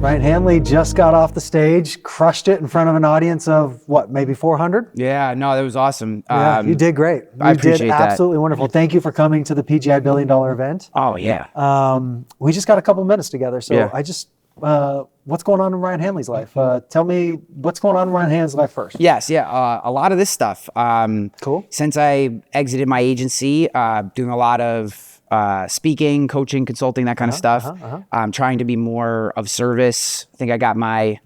Ryan Hanley just got off the stage, crushed it in front of an audience of what, maybe 400? Yeah, no, that was awesome. Yeah, you did great. I appreciate that. Absolutely wonderful. Thank you for coming to the PGI Billion Dollar event. Oh, yeah. We just got a couple minutes together, so Yeah. I just, what's going on in Ryan Hanley's life? Tell me what's going on in Ryan Hanley's life first. Yes, yeah, a lot of this stuff. Cool. Since I exited my agency, doing a lot of speaking, coaching, consulting, that kind of stuff. I'm trying to be more of service. I think I got my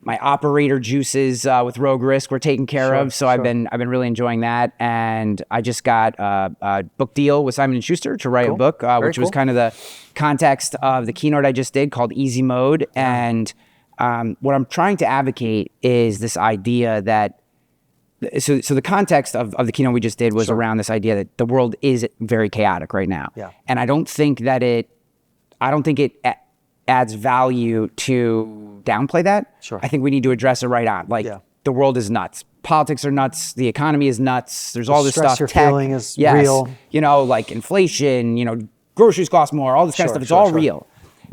operator juices with Rogue Risk were taken care of, so I've been really enjoying that. And I just got a book deal with Simon & Schuster to write a book, which was kind of the context of the keynote I just did called Easy Mode. And what I'm trying to advocate is this idea that so the context of the keynote we just did was around this idea that the world is very chaotic right now. Yeah. And I don't think it adds value to downplay that. Sure. I think we need to address it right on. Like, the world is nuts. Politics are nuts. The economy is nuts. There's all this stress stuff. you're feeling is real. You know, like inflation, you know, groceries cost more, all this kind of stuff. It's all real.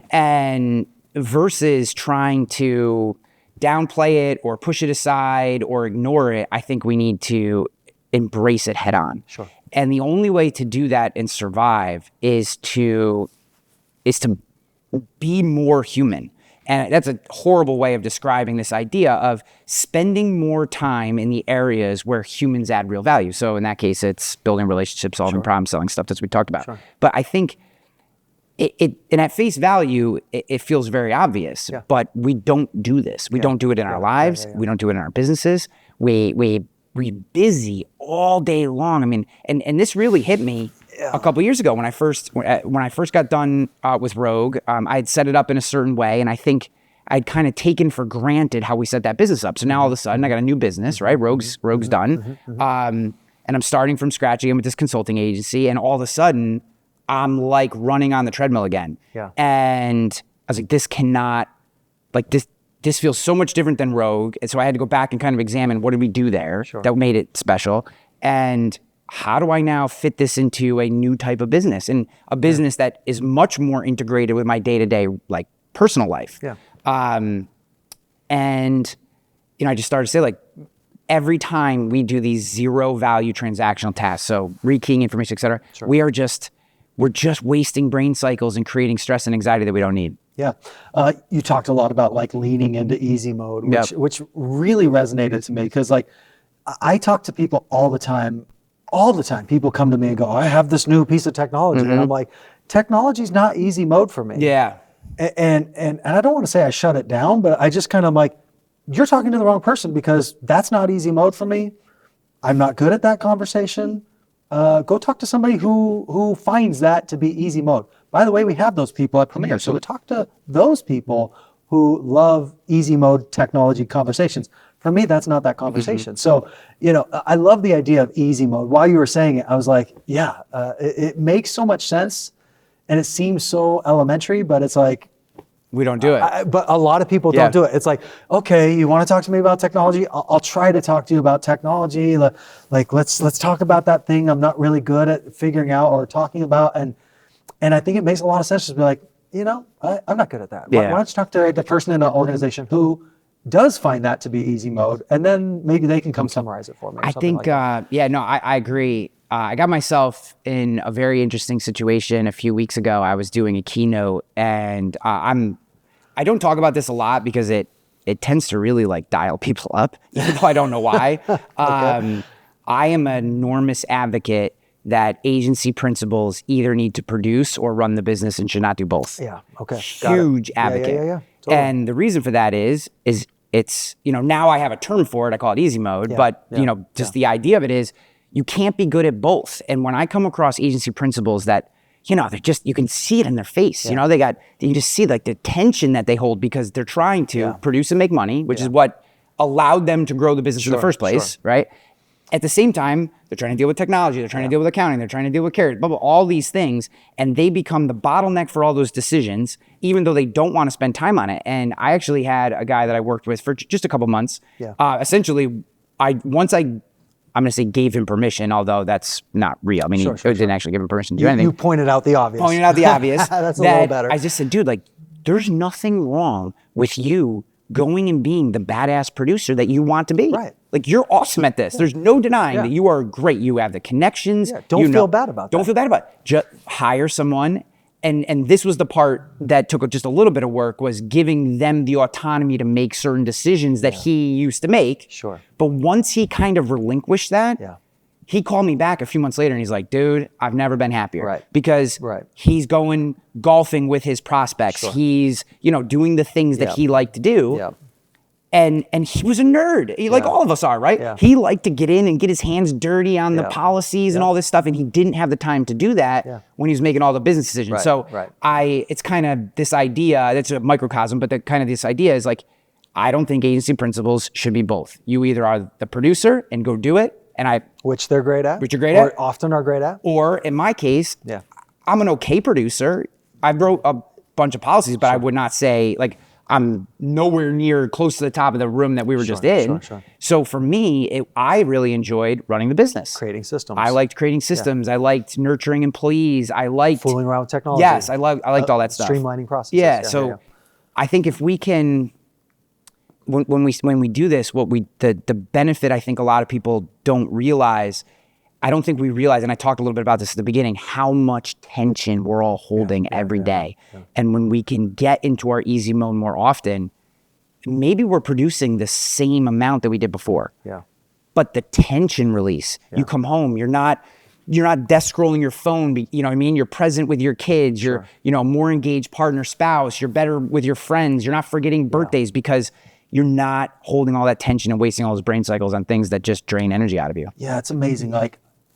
And versus trying to downplay it or push it aside or ignore it, I think we need to embrace it head on. Sure. And the only way to do that and survive is to be more human. And that's a horrible way of describing this idea of spending more time in the areas where humans add real value. So in that case, it's building relationships, solving problems, selling stuff. That's what we talked about. But I think and at face value, it feels very obvious, but we don't do this. We don't do it in our lives. We don't do it in our businesses. We're busy all day long. I mean, and this really hit me a couple years ago when I first got done with Rogue. I had set it up in a certain way, and I think I'd kind of taken for granted how we set that business up. So now all of a sudden I got a new business, right? Rogue's done. And I'm starting from scratch again with this consulting agency, and all of a sudden I'm like running on the treadmill again. Yeah. And I was like, this feels so much different than Rogue. And so I had to go back and kind of examine what did we do there that made it special. And how do I now fit this into a new type of business, and a business that is much more integrated with my day-to-day, like, personal life. Yeah. And, you know, I just started to say, like, every time we do these zero value transactional tasks, so rekeying information, et cetera, we're just wasting brain cycles and creating stress and anxiety that we don't need. Yeah. You talked a lot about like leaning into easy mode, which really resonated to me, because like I talk to people all the time. People come to me and go, I have this new piece of technology. And I'm like, technology's not easy mode for me. Yeah. And I don't want to say I shut it down, but I just kind of like, you're talking to the wrong person, because that's not easy mode for me. I'm not good at that conversation. Go talk to somebody who finds that to be easy mode. By the way, we have those people at Premier. So talk to those people who love easy mode technology conversations. For me, that's not that conversation. So, you know, I love the idea of easy mode. While you were saying it, I was like, it makes so much sense, and it seems so elementary, but it's like, we don't do it. But a lot of people don't do it. It's like, okay, you want to talk to me about technology? I'll try to talk to you about technology. Like, let's talk about that thing I'm not really good at figuring out or talking about. And I think it makes a lot of sense to be like, you know, I'm not good at that. Why don't you talk to the person in an organization who does find that to be easy mode, and then maybe they can come summarize it for me. I think, I agree. I got myself in a very interesting situation a few weeks ago. I was doing a keynote, and I don't talk about this a lot because it tends to really like dial people up, even though I don't know why. I am an enormous advocate that agency principals either need to produce or run the business and should not do both. Yeah. Okay. Huge advocate. Yeah. Totally. And the reason for that is it's, you know, now I have a term for it. I call it easy mode, but you know, just the idea of it is you can't be good at both. And when I come across agency principals that, you know, they're just, you can see it in their face, you know, you just see like the tension that they hold because they're trying to produce and make money, which is what allowed them to grow the business in the first place, right? At the same time, they're trying to deal with technology, they're trying to deal with accounting, they're trying to deal with carriers, blah, blah, all these things, and they become the bottleneck for all those decisions, even though they don't want to spend time on it. And I actually had a guy that I worked with for just a couple months. Essentially, I'm going to say gave him permission, although that's not real. I mean, he didn't actually give him permission to do anything. You pointed out the obvious. Pointed out the obvious. That's a little better. I just said, dude, like, there's nothing wrong with you going and being the badass producer that you want to be. Right. Like, you're awesome at this. There's no denying that you are great. You have the connections. Yeah. Don't feel bad about that. Don't feel bad about it. Just hire someone. And this was the part that took just a little bit of work, was giving them the autonomy to make certain decisions that he used to make. Sure. But once he kind of relinquished that, Yeah. he called me back a few months later and he's like, dude, I've never been happier. Right. Because he's going golfing with his prospects. Sure. He's, doing the things that he liked to do. Yeah. And he was a nerd, like all of us are, right? Yeah. He liked to get in and get his hands dirty on the policies and all this stuff, and he didn't have the time to do that when he was making all the business decisions. Right. So Right. it's kind of this idea, it's a microcosm, but this idea is like, I don't think agency principals should be both. You either are the producer and go do it, which they're great at. Which you're great or at. often are great at. Or in my case, I'm an okay producer. I wrote a bunch of policies, but I would not say, like, I'm nowhere near close to the top of the room that we were just in. Sure. So for me, I really enjoyed running the business. Creating systems. I liked creating systems. I liked nurturing employees. I liked fooling around with technology. Yes, I liked all that stuff. Streamlining processes. Yeah. So I think if we can, when we do this, the benefit, I think a lot of people don't realize. I don't think we realize, and I talked a little bit about this at the beginning, how much tension we're all holding every day. And when we can get into our easy mode more often, maybe we're producing the same amount that we did before. Yeah. But the tension release, you come home, you're not desk scrolling your phone, you know what I mean? You're present with your kids, you're, more engaged partner, spouse, you're better with your friends, you're not forgetting birthdays because you're not holding all that tension and wasting all those brain cycles on things that just drain energy out of you. Yeah, it's amazing.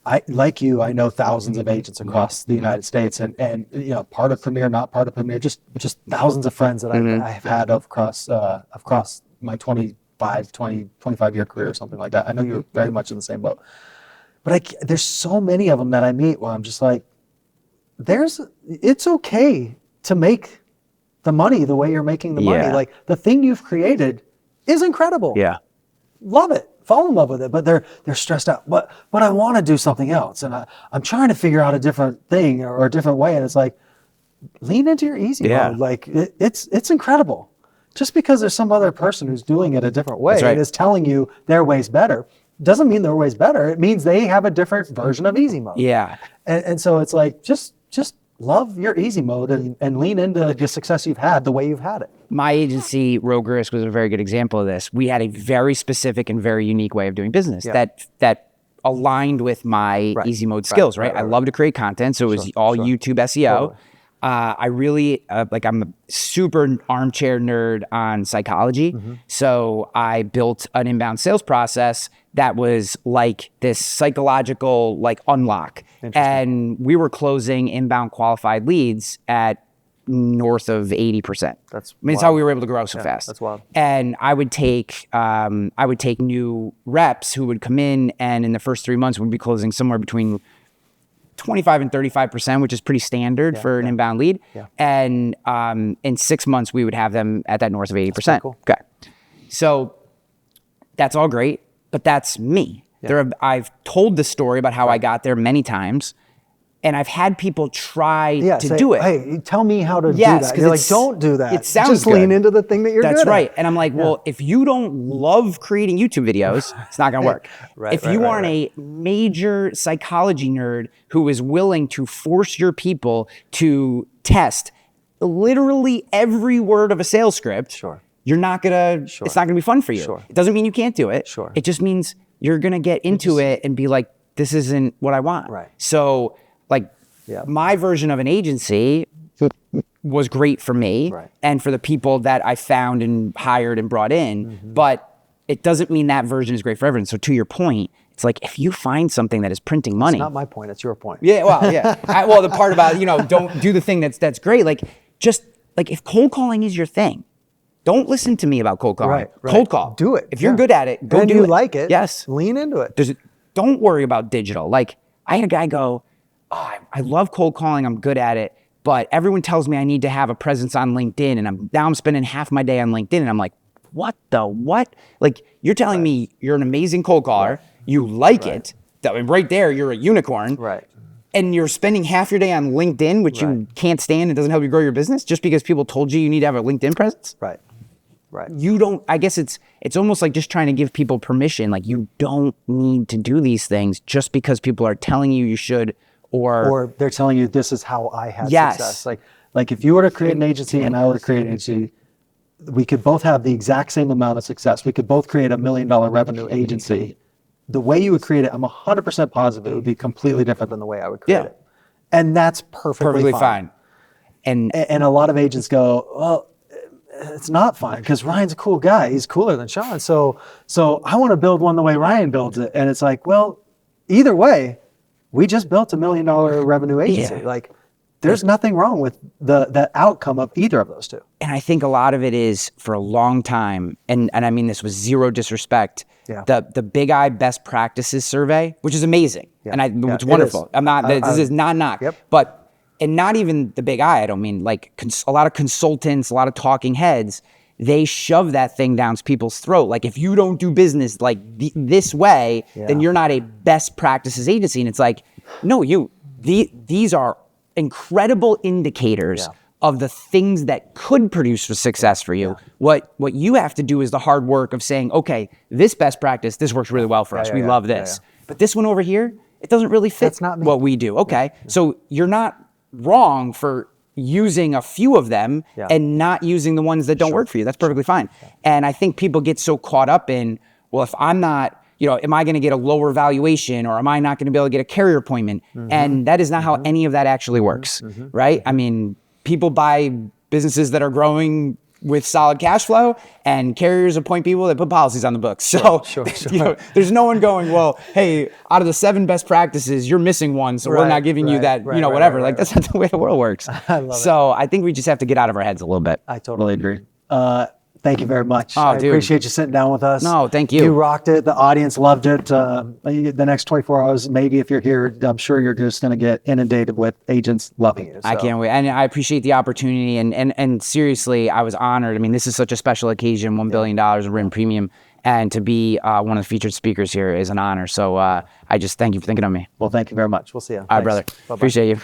I know thousands of agents across the United States, and part of Premier, not part of Premier, just thousands of friends that I've had across my 25 year career or something like that. I know you're very much in the same boat, but there's so many of them that I meet where I'm just like, it's okay to make the money the way you're making the money. Like, the thing you've created is incredible. Yeah. Love it. Fall in love with it, but they're stressed out. But I want to do something else, and I'm trying to figure out a different thing or a different way. And it's like, lean into your easy mode. Like, it's incredible. Just because there's some other person who's doing it a different way and is telling you their way's better, doesn't mean their way's better. It means they have a different version of easy mode. Yeah. And so it's like, just love your easy mode and lean into the success you've had the way you've had it. My agency, Rogue Risk, was a very good example of this. We had a very specific and very unique way of doing business that aligned with my easy mode skills, right? I love to create content, so it was all YouTube SEO. Totally. I really, I'm a super armchair nerd on psychology. So I built an inbound sales process that was like this psychological unlock. And we were closing inbound qualified leads at north of 80%. It's how we were able to grow so fast. That's wild. And I would take new reps who would come in, and in the first 3 months we'd be closing somewhere between 25 and 35%, which is pretty standard for an inbound lead. And in 6 months, we would have them at that north of 80%. That's cool. Okay. So that's all great, but that's me. I've told the story about how I got there many times, and I've had people try to do it. Hey, tell me how to do that. You're like, don't do that. It sounds just good. Lean into the thing that you're good at. That's right. And I'm like, well, if you don't love creating YouTube videos, it's not going to work. If you aren't a major psychology nerd who is willing to force your people to test literally every word of a sales script, you're not going to, it's not going to be fun for you. It doesn't mean you can't do it. It just means you're going to get into it and be like, this isn't what I want. So, my version of an agency was great for me and for the people that I found and hired and brought in, but it doesn't mean that version is great for everyone. So to your point, it's like, if you find something that is printing money. It's not my point, it's your point. Yeah, well, yeah. The part about, don't do the thing that's great. If cold calling is your thing, don't listen to me about cold calling. Cold call. Do it. If you're good at it, go do it. And you like it. Yes. Lean into it. Don't worry about digital. I had a guy go, I love cold calling, I'm good at it, but everyone tells me I need to have a presence on LinkedIn, and I'm spending half my day on LinkedIn, and I'm like, what? You're telling me you're an amazing cold caller, you like it, right there, you're a unicorn. and you're spending half your day on LinkedIn, which you can't stand and doesn't help you grow your business, just because people told you need to have a LinkedIn presence. Right. You don't, I guess it's almost like just trying to give people permission. Like, you don't need to do these things just because people are telling you should, or they're telling you this is how I had success. Like if you were to create an agency and I were to create an agency, we could both have the exact same amount of success. We could both create $1 million revenue agency. The way you would create it, I'm 100% positive it would be completely different than the way I would create it. And that's perfectly fine. And a lot of agents go, well, it's not fine because Ryan's a cool guy. He's cooler than Shawn. So I want to build one the way Ryan builds it. And it's like, well, either way, we just built $1 million revenue agency. Like, there's nothing wrong with the outcome of either of those two. And I think a lot of it is, for a long time, and I mean this with zero disrespect, the Big I Best Practices survey, which is amazing, and it's wonderful. I'm not, this is not knock, but, and not even the Big I don't mean, like a lot of consultants, a lot of talking heads, they shove that thing down people's throat. Like, if you don't do business like this way, then you're not a best practices agency. And it's like, no, these are incredible indicators of the things that could produce success for you. What you have to do is the hard work of saying, okay, this best practice, this works really well for us. We love this. But this one over here, it doesn't really fit what we do. Okay, so you're not wrong for using a few of them and not using the ones that don't work for you. That's perfectly fine. And I think people get so caught up in, well, if I'm not, am I going to get a lower valuation, or am I not going to be able to get a carrier appointment? And that is not how any of that actually works, right? I mean, people buy businesses that are growing with solid cash flow, and carriers appoint people that put policies on the books. So, there's no one going, well, hey, out of the 7 best practices, you're missing one, so we're not giving you that, whatever. Like, that's not the way the world works. So I think we just have to get out of our heads a little bit. I totally agree. Thank you very much. I appreciate you sitting down with us. No, thank you. You rocked it. The audience loved it. The next 24 hours, maybe if you're here, I'm sure you're just going to get inundated with agents loving you. So. I can't wait. And I appreciate the opportunity. And seriously, I was honored. I mean, this is such a special occasion, $1 billion in written premium. And to be one of the featured speakers here is an honor. So I just thank you for thinking of me. Well, thank you very much. We'll see you. All right, brother. Bye-bye. Appreciate you.